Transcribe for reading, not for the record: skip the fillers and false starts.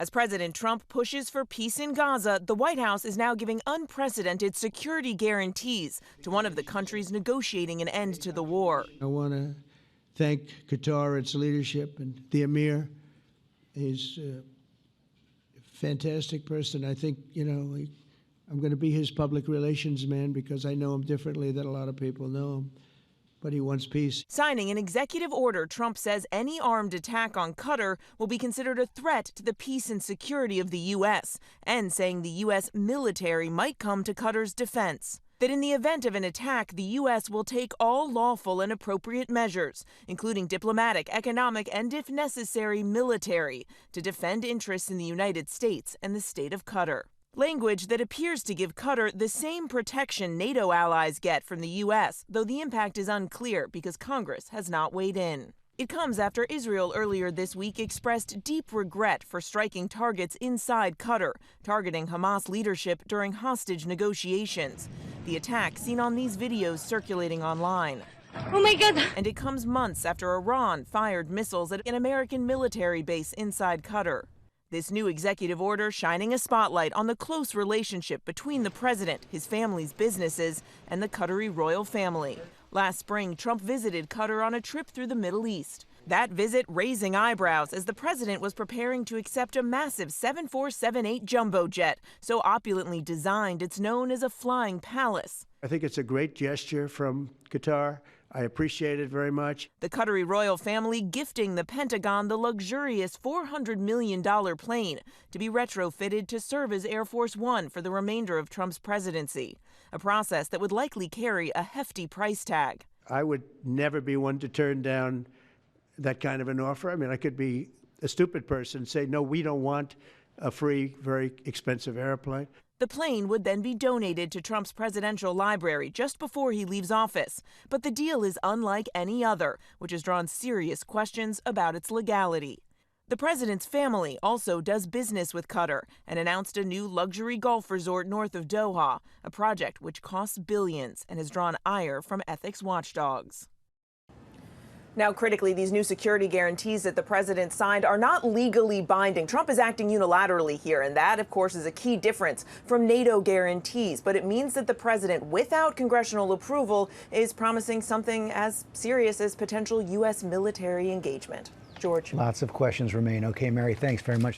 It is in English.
As President Trump pushes for peace in Gaza, the White House is now giving unprecedented security guarantees to one of the countries negotiating an end to the war. I want to thank Qatar, its leadership, and the Emir. He's a fantastic person. I think, I'm going to be his public relations man because I know him differently than a lot of people know him. But he wants peace. Signing an executive order, Trump says any armed attack on Qatar will be considered a threat to the peace and security of the U.S., and saying the U.S. military might come to Qatar's defense. That in the event of an attack, the U.S. will take all lawful and appropriate measures, including diplomatic, economic, and, if necessary, military, to defend interests in the United States and the state of Qatar. Language that appears to give Qatar the same protection NATO allies get from the U.S., though the impact is unclear because Congress has not weighed in. It comes after Israel earlier this week expressed deep regret for striking targets inside Qatar, targeting Hamas leadership during hostage negotiations. The attack seen on these videos circulating online. Oh my God! And it comes months after Iran fired missiles at an American military base inside Qatar. This new executive order shining a spotlight on the close relationship between the president, his family's businesses, and the Qatari royal family. Last spring, Trump visited Qatar on a trip through the Middle East. That visit raising eyebrows as the president was preparing to accept a massive 7478 jumbo jet, so opulently designed it's known as a flying palace. I think it's a great gesture from Qatar. I appreciate it very much. The Qatari royal family gifting the Pentagon the luxurious $400 million plane to be retrofitted to serve as Air Force One for the remainder of Trump's presidency, a process that would likely carry a hefty price tag. I would never be one to turn down that kind of an offer. I mean, I could be a stupid person and say, no, we don't want a free, very expensive airplane. The plane would then be donated to Trump's presidential library just before he leaves office. But the deal is unlike any other, which has drawn serious questions about its legality. The president's family also does business with Qatar and announced a new luxury golf resort north of Doha, a project which costs billions and has drawn ire from ethics watchdogs. Now, critically, these new security guarantees that the president signed are not legally binding. Trump is acting unilaterally here, and that, of course, is a key difference from NATO guarantees. But it means that the president, without congressional approval, is promising something as serious as potential U.S. military engagement. George. Lots of questions remain. Okay, Mary, thanks very much.